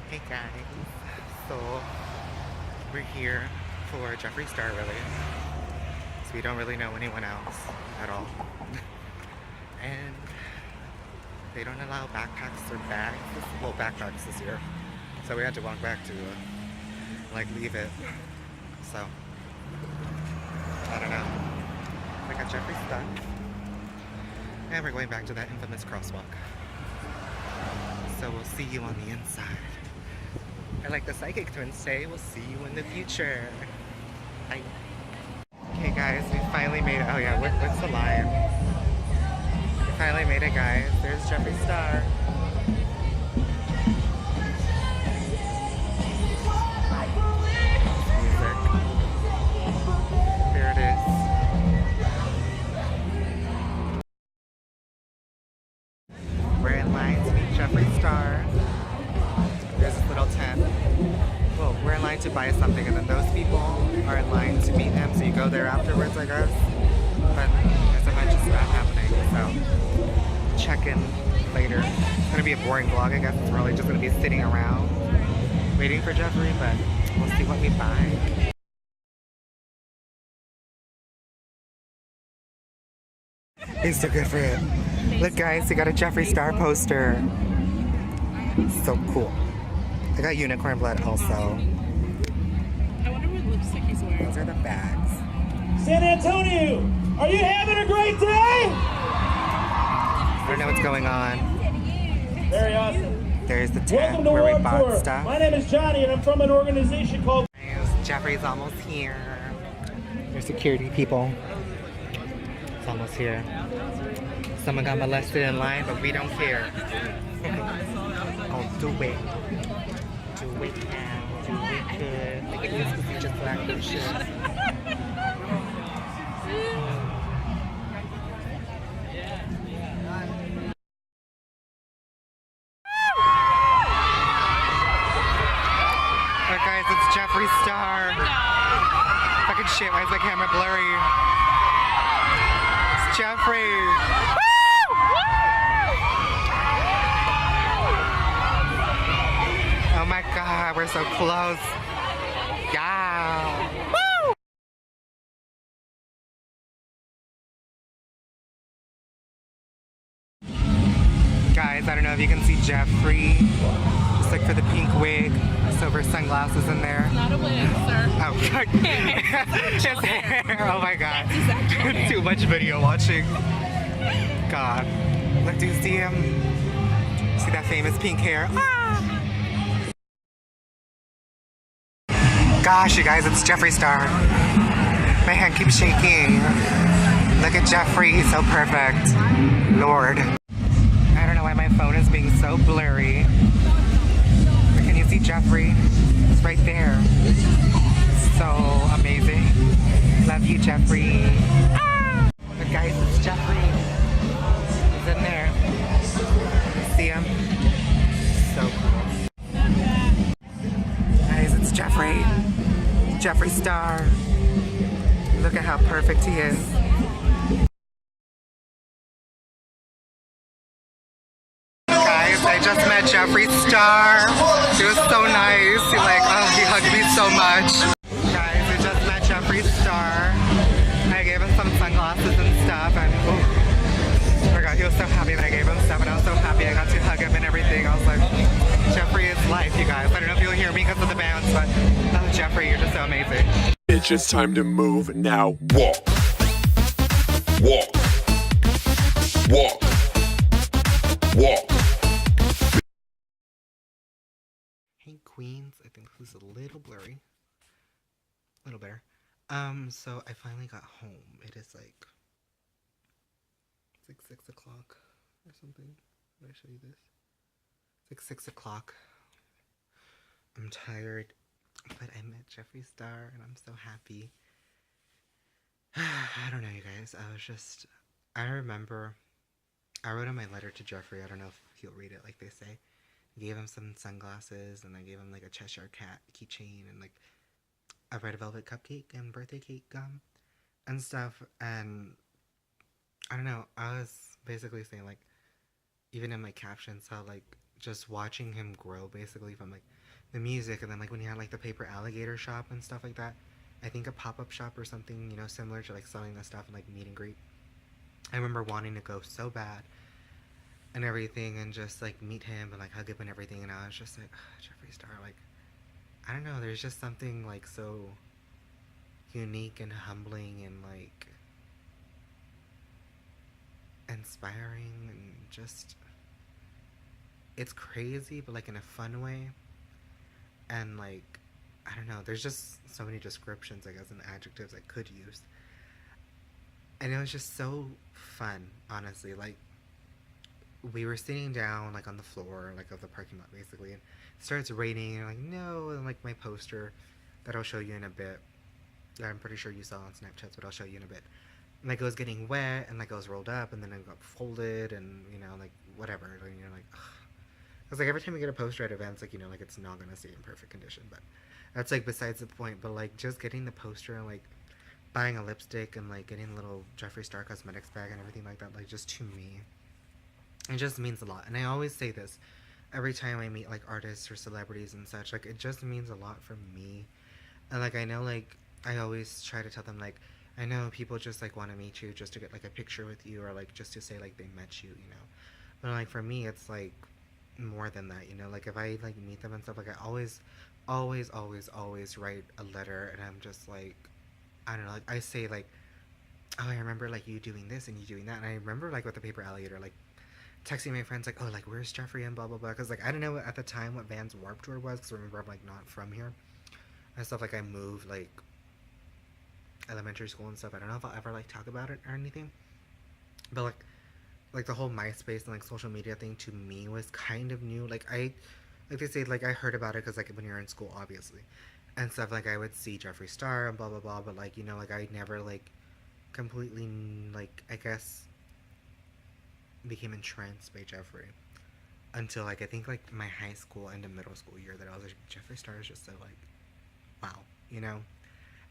Hey guys, so we're here for Jeffree Star really, so we don't really know anyone else at all. And they don't allow backpacks or bags, well backpacks this year, so we had to walk back to like leave it, so I don't know. We got Jeffree stuck, and we're going back to that infamous crosswalk, so we'll see you on the inside. And like the psychic twins say, we'll see you in the future. Bye. Okay guys, we finally made it. Oh yeah, what's the line? We finally made it guys. There's Jeffree Star. Music. There it is. We're in line to meet Jeffree Star. There's this little tent. Well, we're in line to buy something, and then those people are in line to meet him, so you go there afterwards, I guess. But there's a bunch of stuff happening, so check in later. It's gonna be a boring vlog, I guess. It's really just gonna be sitting around waiting for Jeffree, but we'll see what we buy. He's too good for it. Look guys, he got a Jeffree Star poster. So cool. I got unicorn blood also. I wonder what lipstick he's wearing. Those are the bags. San Antonio, are you having a great day? I don't know what's going on. Very awesome. There's the tent Welcome to where we Warped bought Tour. stuff. My name is Johnny, and I'm from an organization called... Jeffree's almost here. There's security people. It's almost here. Someone got molested in line, but we don't care. Oh, do it. Do it now. Do it good. Look at this, because just like this shit. Alright guys, it's Jeffree Star. Fucking shit, why is my camera blurry? It's Jeffree. Oh my god, we're so close. Yeah. Woo! Guys, I don't know if you can see Jeffree. Just like for the pink wig, silver sunglasses in there. Not a wig, sir. Oh, God. His hair. Oh my god. Too much video watching. God. Look, do you see him? See that famous pink hair? Ah! Gosh, you guys, it's Jeffree Star. My hand keeps shaking. Look at Jeffree, he's so perfect. Lord. I don't know why my phone is being so blurry. But can you see Jeffree? It's right there. So amazing. Love you, Jeffree. Ah! But guys, it's Jeffree. He's in there. See him? So cool. Guys, it's Jeffree. Jeffree Star. Look at how perfect he is. Guys, I just met Jeffree Star. He was so nice. He hugged me so much. Guys, I just met Jeffree Star. I gave him some sunglasses and stuff, and oh my god, he was so happy that I gave him stuff, and I was so happy I got to hug him and everything. I was like, Jeffree is life, you guys. I don't know if you'll hear me because of the bands, but oh, Jeffree, you're just so amazing. It's just time to move now. Walk. Walk. Walk. Walk. Hey Queens, I think this is a little blurry. A little better. So I finally got home. It is like, it's like 6 o'clock or something. Did I show you this? It's like 6 o'clock. I'm tired, but I met Jeffree Star and I'm so happy. I don't know, you guys. I remember, I wrote in my letter to Jeffree. I don't know if he'll read it like they say. I gave him some sunglasses and I gave him like a Cheshire Cat keychain and like a red velvet cupcake and birthday cake gum and stuff. And I don't know, I was basically saying like, even in my captions, how like just watching him grow basically from like the music, and then like when he had like the paper alligator shop and stuff like that. I think a pop-up shop or something, you know, similar to like selling the stuff and like meet and greet. I remember wanting to go so bad and everything, and just like meet him and like hug him and everything, and I was just like, Jeffree Star, like, I don't know, there's just something like so unique and humbling and like inspiring, and just, it's crazy but like in a fun way. And like, I don't know, there's just so many descriptions, I guess, and adjectives I could use. And it was just so fun, honestly. Like, we were sitting down like on the floor like of the parking lot basically, and it starts raining, and like, no, and like my poster that I'll show you in a bit, that I'm pretty sure you saw on Snapchats, but I'll show you in a bit. And, like, it was getting wet, and like it was rolled up, and then it got folded, and you know, like whatever, and you're like, ugh. It's like every time we get a poster at events, like, you know, like it's not gonna stay in perfect condition, but that's like besides the point. But like just getting the poster and like buying a lipstick and like getting a little Jeffree Star Cosmetics bag and everything like that, like just to me, it just means a lot. And I always say this every time I meet like artists or celebrities and such, like it just means a lot for me. And like I know, like I always try to tell them, like, I know people just like want to meet you just to get like a picture with you, or like just to say like they met you, you know. But like for me, it's like more than that, you know. Like if I like meet them and stuff, like I always write a letter, and I'm just like, I don't know, like I say like, oh, I remember like you doing this and you doing that, and I remember like with the paper alligator, like texting my friends like, oh, like where's Jeffree and blah blah blah, because like I didn't know at the time what Vans Warped Tour was, because remember I'm like not from here and stuff. Like I moved like elementary school and stuff. I don't know if I'll ever like talk about it or anything, but like the whole MySpace and like social media thing to me was kind of new. Like I, like they say, like I heard about it because like when you're in school, obviously, and stuff. Like I would see Jeffree Star and blah blah blah, but like, you know, like I never like completely, like, I guess, became entranced by Jeffree until like I think like my high school and the middle school year, that I was like, Jeffree Star is just so like, wow, you know.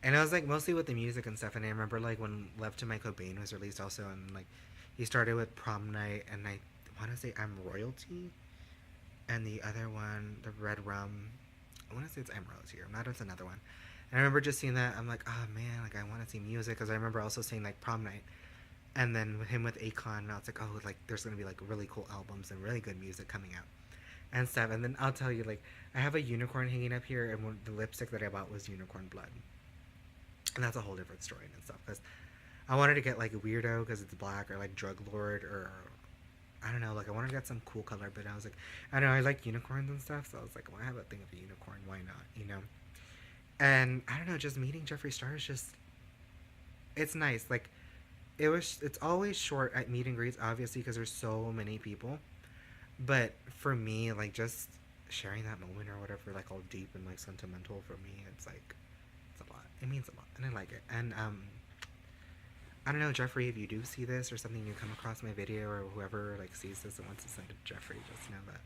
And I was like mostly with the music and stuff. And I remember like when Love to My Cobain was released also, and like he started with Prom Night, and I want to say I'm Royalty, and the other one, the Red Rum, I want to say it's I'm Royalty, or not, it's another one. And I remember just seeing that, I'm like, oh man, like I want to see music, because I remember also seeing like Prom Night, and then with him with Akon, and I was like, oh, like there's gonna be like really cool albums and really good music coming out and stuff. And then I'll tell you, like, I have a unicorn hanging up here, and the lipstick that I bought was unicorn blood. And that's a whole different story and stuff, because I wanted to get like Weirdo because it's black, or like Drug Lord, or I don't know, like I wanted to get some cool color, but I was like, I don't know, I like unicorns and stuff, so I was like, well, I have a thing of a unicorn, why not, you know? And I don't know, just meeting Jeffree Star is just, it's nice. Like it's always short at meet and greets, obviously, because there's so many people, but for me, like just sharing that moment or whatever, like all deep and like sentimental, for me, it's like, it's a lot. It means a lot, and I like it. And I don't know, Jeffree, if you do see this or something, you come across my video, or whoever like sees this and wants to send it to Jeffree, just know that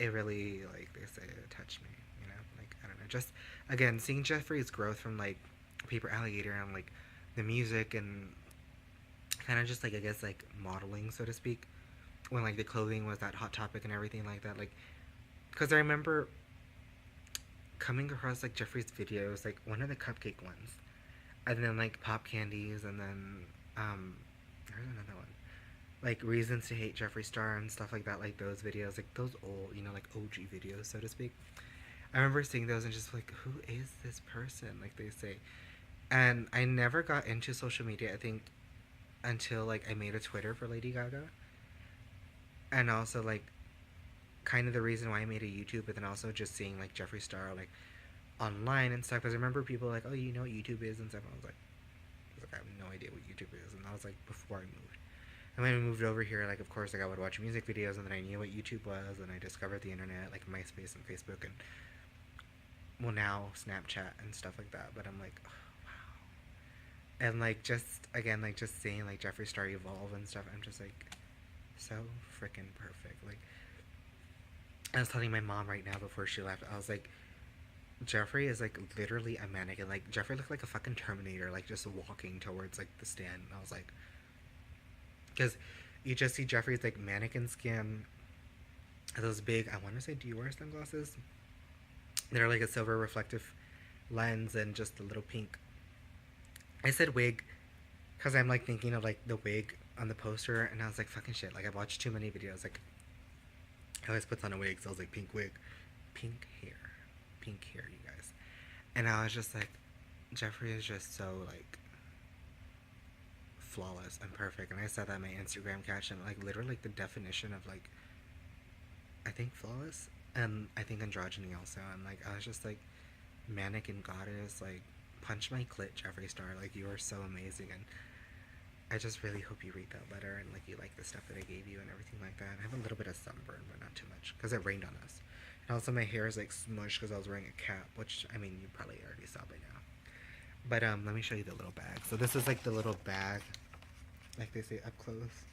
it really, like they say, it touched me, you know? Like, I don't know, just, again, seeing Jeffree's growth from like Paper Alligator and like the music, and kind of just like, I guess, like modeling, so to speak, when like the clothing was that hot topic and everything like that, like, because I remember coming across like Jeffree's videos, like one of the cupcake ones, and then like pop candies, and then there's another one, like Reasons to Hate Jeffree Star and stuff like that, like those videos, like those old, you know, like OG videos, so to speak. I remember seeing those and just like, who is this person, like they say. And I never got into social media, I think, until like I made a Twitter for Lady Gaga, and also like kind of the reason why I made a YouTube, but then also just seeing like Jeffree Star like online and stuff, because I remember people like, oh, you know what YouTube is and stuff, and I was like, I have no idea what YouTube is. And that was like before I moved. And when I moved over here, like, of course, like I would watch music videos, and then I knew what YouTube was, and I discovered the internet, like MySpace and Facebook, and well, now Snapchat and stuff like that. But I'm like, oh, wow. And like just again, like just seeing like Jeffree Star evolve and stuff, I'm just like, so freaking perfect. Like, I was telling my mom right now before she left, I was like, Jeffree is like literally a mannequin. Like Jeffree looked like a fucking Terminator, like just walking towards like the stand. And I was like, because you just see Jeffree's like mannequin skin, those big, I want to say Dior sunglasses. They're like a silver reflective lens and just a little pink. I said wig because I'm like thinking of like the wig on the poster, and I was like, fucking shit. Like, I've watched too many videos. Like, he always puts on a wig, so I was like, pink wig, pink hair, you guys. And I was just like, Jeffree is just so like flawless and perfect. And I said that in my Instagram caption, like literally like the definition of like, I think flawless and I think androgyny also. And like I was just like, manic and goddess, like punch my clit, Jeffree Star. Like, you are so amazing, and I just really hope you read that letter and like you like the stuff that I gave you and everything like that. I have a little bit of sunburn, but not too much because it rained on us. And also my hair is like smushed because I was wearing a cap, which I mean you probably already saw by now. But let me show you the little bag. So this is like the little bag, like they say up close.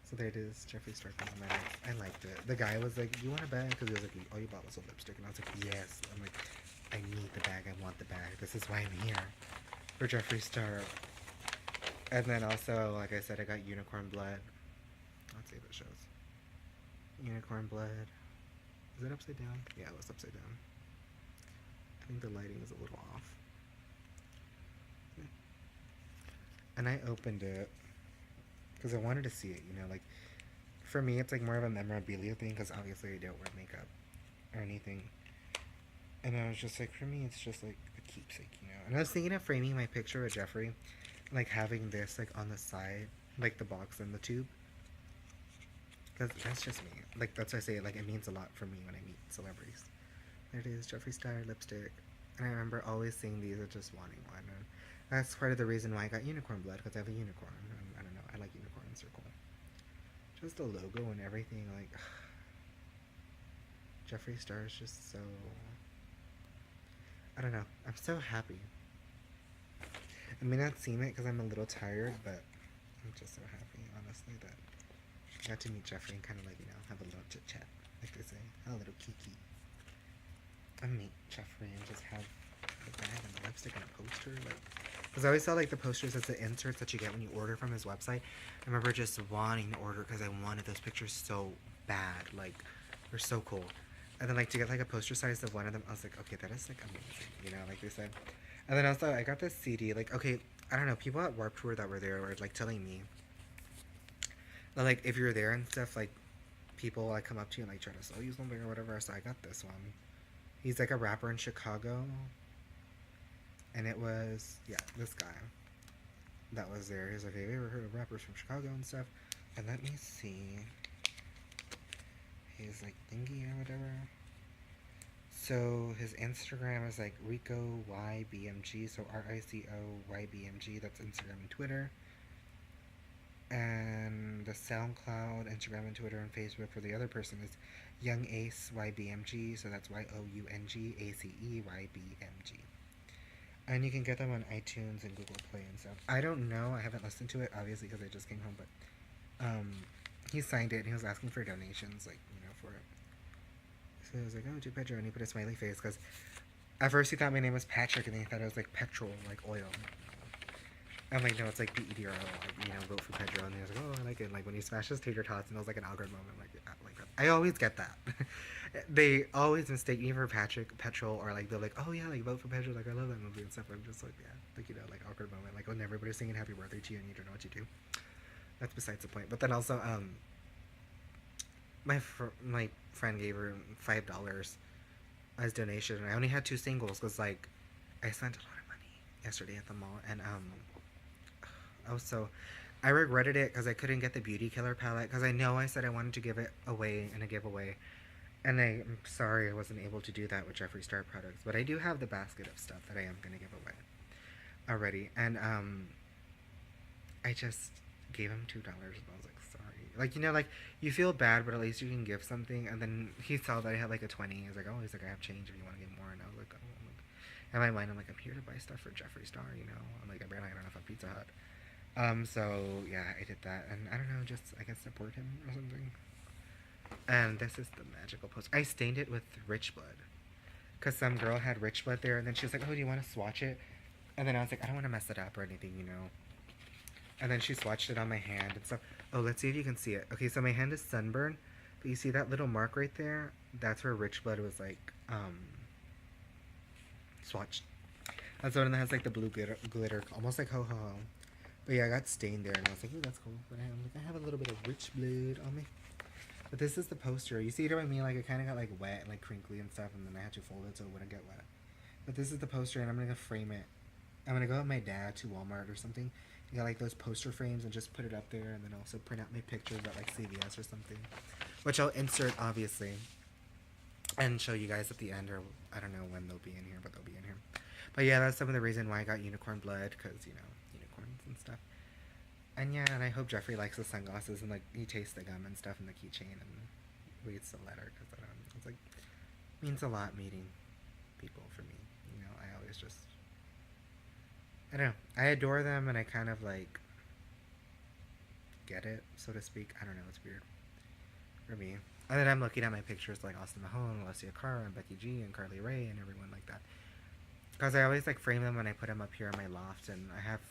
So there it is, Jeffree Star Cosmetics. I liked it. The guy was like, "You want a bag?" Because he was like, "All you bought was a lipstick," and I was like, "Yes." I'm like, "I need the bag. I want the bag. This is why I'm here for Jeffree Star." And then also, like I said, I got unicorn blood. Let's see if it shows. Unicorn blood. Is it upside down? Yeah, it was upside down. I think the lighting is a little off. And I opened it because I wanted to see it, you know, like, for me, it's like more of a memorabilia thing because obviously I don't wear makeup or anything. And I was just like, for me, it's just like a keepsake, you know. And I was thinking of framing my picture with Jeffree, like having this like on the side, like the box and the tube. Because that's just me. Like, that's why I say, like, it means a lot for me when I meet celebrities. There it is, Jeffree Star lipstick. And I remember always seeing these and just wanting one. And that's part of the reason why I got unicorn blood, because I have a unicorn. And I don't know, I like unicorns, they're cool. Just the logo and everything, like, Jeffree Star is just so, I don't know, I'm so happy. I may not seem it because I'm a little tired, but I'm just so happy, honestly, that I got to meet Jeffree and kind of like, you know, have a little chit chat, like they say, have a little kiki. And meet Jeffree and just have the bag and the lipstick and a poster, like, because I always saw like the posters as the inserts that you get when you order from his website. I remember just wanting to order because I wanted those pictures so bad, like, they're so cool. And then like to get like a poster size of one of them, I was like, okay, that is like amazing, you know, like they said. And then also I got this CD, like, okay, I don't know, people at Warped Tour that were there were like telling me that, like, if you're there and stuff, like, people like come up to you and like try to sell you something or whatever. So I got this one. He's like a rapper in Chicago, and it was, yeah, this guy that was there. He's like, have you ever heard of rappers from Chicago and stuff? And let me see, he's like thingy or whatever. So his Instagram is like RicoYBMG, so RICOYBMG. That's Instagram and Twitter. And the SoundCloud, Instagram and Twitter and Facebook for the other person is Young Ace YBMG, so that's YOUNGACEYBMG. And you can get them on iTunes and Google Play and stuff. I don't know, I haven't listened to it obviously because I just came home, but he signed it and he was asking for donations, like, you know, for it. So he was like, oh, do Pedro, and he put a smiley face because at first he thought my name was Patrick and then he thought it was like petrol, like oil. I'm like, no, it's like PEDRO, like, you know, vote for Pedro. And he was like, oh, I like it. And like when he smashes tater tots, and it was like an awkward moment. I'm like, yeah, I like that. I always get that. They always mistake me for Patrick, Petrol, or like they're like, oh yeah, like vote for Pedro. Like I love that movie and stuff. I'm just like, yeah, like, you know, like awkward moment. Like when everybody's singing Happy Birthday to you and you don't know what you do. That's besides the point. But then also, my friend gave her $5 as donation, and I only had 2 singles because like I spent a lot of money yesterday at the mall, and also, I regretted it because I couldn't get the Beauty Killer palette because I know I said I wanted to give it away in a giveaway, and I'm sorry I wasn't able to do that with Jeffree Star products, but I do have the basket of stuff that I am going to give away already, and I just gave him $2 and I was like, sorry. Like, you know, like, you feel bad, but at least you can give something, and then he saw that I had like a 20, he's like, oh, he's like, I have change if you want to give more, and I was like, oh, in my mind, I'm like, I'm here to buy stuff for Jeffree Star, you know, I'm like, I barely got enough on Pizza Hut. So, yeah, I did that, and I don't know, just, I guess, support him or something. And this is the magical poster. I stained it with Rich Blood, because some girl had Rich Blood there, and then she was like, oh, do you want to swatch it? And then I was like, I don't want to mess it up or anything, you know. And then she swatched it on my hand and stuff. Oh, let's see if you can see it. Okay, so my hand is sunburned, But you see that little mark right there? That's where Rich Blood was like, swatched. That's the one that has like the blue glitter, almost like ho ho ho. But yeah, I got stained there, and I was like, ooh, that's cool. But I have a little bit of Rich Blood on me. But this is the poster. You see what I mean? Like, it kind of got like wet and like crinkly and stuff, and then I had to fold it so it wouldn't get wet. But this is the poster, and I'm gonna frame it. I'm gonna go with my dad to Walmart or something. You got like those poster frames and just put it up there, and then also print out my pictures at like CVS or something, which I'll insert obviously, and show you guys at the end, or I don't know when they'll be in here, but they'll be in here. But yeah, that's some of the reason why I got unicorn blood, because you know, unicorns and stuff. And yeah, and I hope Jeffree likes the sunglasses and like he tastes the gum and stuff and the keychain and reads the letter, because I don't know, it's like means a lot meeting people for me. You know, I always just, I don't know, I adore them, and I kind of like get it, so to speak. I don't know, it's weird for me. And then I'm looking at my pictures like Austin Mahone, Alessia Cara, and Becky G, and Carly Rae, and everyone like that. Because I always like frame them when I put them up here in my loft, and I have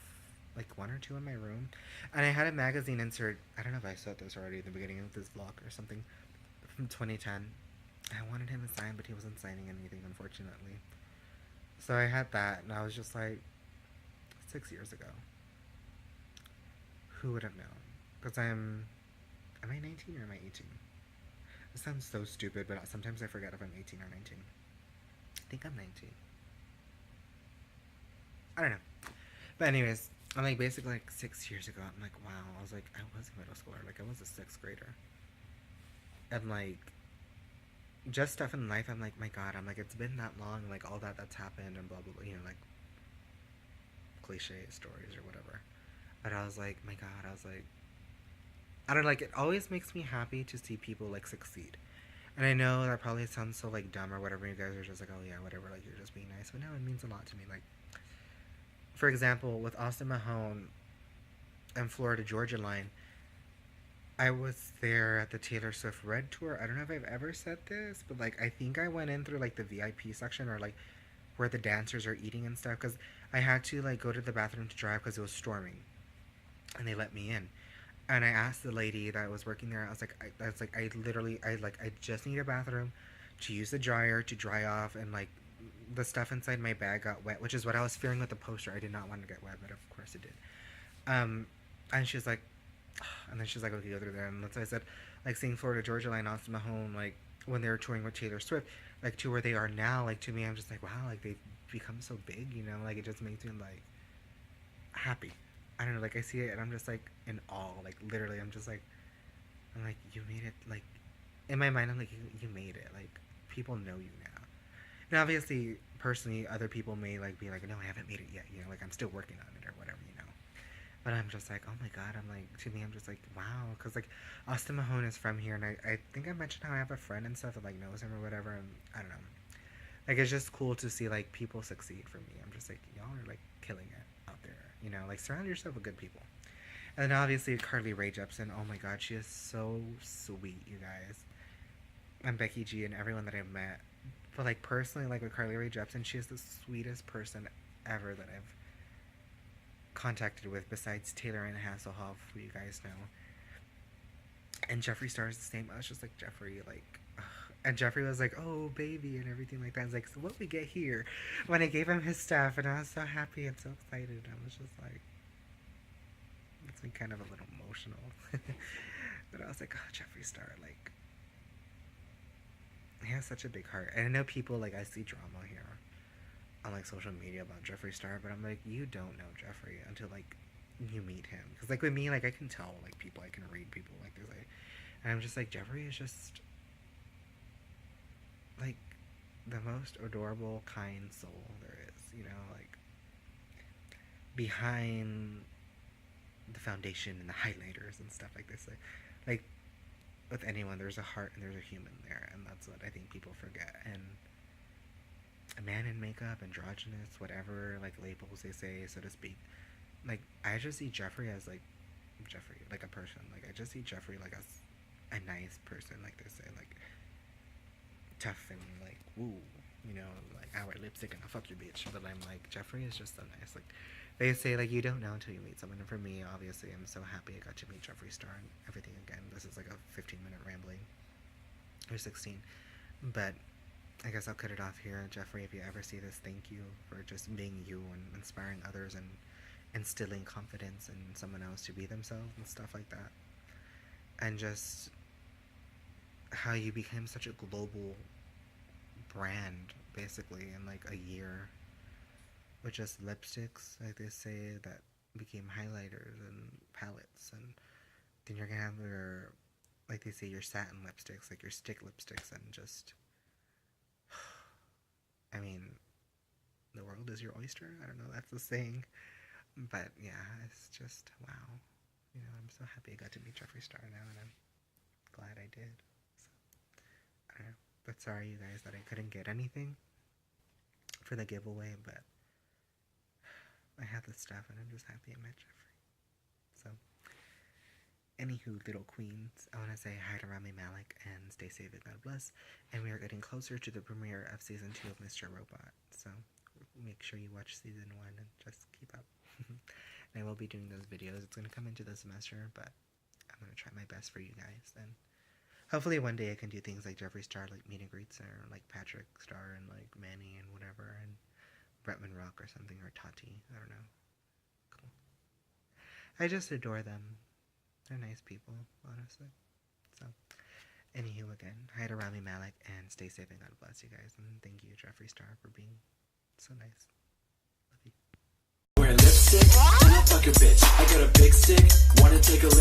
like one or two in my room. And I had a magazine insert, I don't know if I said this already at the beginning of this vlog or something, from 2010. I wanted him to sign, but he wasn't signing anything, unfortunately. So I had that, and I was just like, 6 years ago. Who would have known? Because am I 19 or am I 18? This sounds so stupid, but sometimes I forget if I'm 18 or 19. I think I'm 19. I don't know. But anyways, I'm like basically like 6 years ago, I'm like, wow, I was like, I was a middle schooler, like I was a 6th grader. And like, just stuff in life, I'm like, my god, I'm like, it's been that long, like all that's happened and blah blah blah, you know, like cliche stories or whatever. But I was like, my god, I was like, I don't know, like, it always makes me happy to see people like succeed. And I know that probably sounds so like dumb or whatever, you guys are just like, oh yeah, whatever, like you're just being nice, but no, it means a lot to me. Like, for example, with Austin Mahone and Florida Georgia line, I was there at the Taylor Swift Red Tour. I don't know if I've ever said this, but like I think I went in through like the VIP section, or like where the dancers are eating and stuff, because I had to like go to the bathroom to drive because it was storming, and they let me in. And I asked the lady that was working there, I was like, I just need a bathroom to use the dryer to dry off, and like the stuff inside my bag got wet, which is what I was fearing with the poster. I did not want to get wet, but of course it did. And she was like, and then she's like, okay, go through there. And that's why I said, like, seeing Florida Georgia Line, Austin Mahone, like, when they were touring with Taylor Swift, like, to where they are now, like, to me, I'm just like, wow, like, they've become so big, you know? Like, it just makes me, like, happy. I don't know, like, I see it, and I'm just, like, in awe. Like, literally, I'm like, you made it, like, in my mind, I'm like, you made it. Like, people know you now. Now, obviously, personally, other people may, like, be like, no, I haven't made it yet, you know? Like, I'm still working on it or whatever, you know? But I'm just like, oh my god, I'm like, to me, I'm just like, wow, because, like, Austin Mahone is from here, and I think I mentioned how I have a friend and stuff that, like, knows him or whatever, and I don't know. Like, it's just cool to see, like, people succeed for me. I'm just like, y'all are, like, killing it out there, you know? Like, surround yourself with good people. And then, obviously, Carly Rae Jepsen, oh my god, she is so sweet, you guys. And Becky G and everyone that I've met. But, like, personally, like, with Carly Rae Jepsen, she is the sweetest person ever that I've contacted with, besides Taylor and Hasselhoff, who you guys know. And Jeffree Star is the same. I was just like, Jeffree, like, ugh. And Jeffree was like, oh baby, and everything like that. I was like, so what we get here? When I gave him his stuff, and I was so happy and so excited. I was just like, makes me kind of a little emotional. But I was like, oh, Jeffree Star, like, he has such a big heart. And I know people, like, I see drama here on, like, social media about Jeffree Star, but I'm like, you don't know Jeffree until, like, you meet him. Because, like, with me, like, I can tell, like, people, I can read people, like, there's, like, and I'm just like, Jeffree is just, like, the most adorable, kind soul there is, you know, like, behind the foundation and the highlighters and stuff like this, like with anyone, there's a heart and there's a human there, and that's what I think people forget. And a man in makeup, androgynous, whatever, like, labels they say, so to speak, like, I just see Jeffree as, like, Jeffree, like, a person. Like, I just see Jeffree, like, as a nice person, like they say, like, tough and, like, woo, you know, like, I wear lipstick and I'll fuck your bitch. But I'm like, Jeffree is just so nice. Like, they say, like, you don't know until you meet someone. And for me, obviously, I'm so happy I got to meet Jeffree Star and everything again. This is like a 15-minute rambling. or 16. But I guess I'll cut it off here. Jeffree, if you ever see this, thank you for just being you and inspiring others and instilling confidence in someone else to be themselves and stuff like that. And just how you became such a global brand, basically, in like a year. With just lipsticks, like they say, that became highlighters and palettes. And then you're gonna have your, like they say, your satin lipsticks, like your stick lipsticks, and just... I mean, the world is your oyster? I don't know, that's the saying. But yeah, it's just, wow. You know, I'm so happy I got to meet Jeffree Star now, and I'm glad I did. So, I don't know. But sorry, you guys, that I couldn't get anything for the giveaway, but I have the stuff, and I'm just happy I met Jeffree. So, anywho, little queens, I want to say hi to Rami Malek and stay safe and God bless. And we are getting closer to the premiere of season 2 of Mr. Robot. So make sure you watch season 1 and just keep up. And I will be doing those videos. It's going to come into the semester, but I'm going to try my best for you guys. And hopefully one day I can do things like Jeffree Star, like meet and greets, or like Patrick Star and like Manny and whatever, and Bretman Rock or something, or Tati. I don't know. Cool. I just adore them. They're nice people, honestly. So, anywho, again, hi to Rami Malek, and stay safe and God bless you guys. And thank you, Jeffree Star, for being so nice. Love you. Wear lipstick, and I'll fuck a bitch. I got a big stick, wanna take a lick?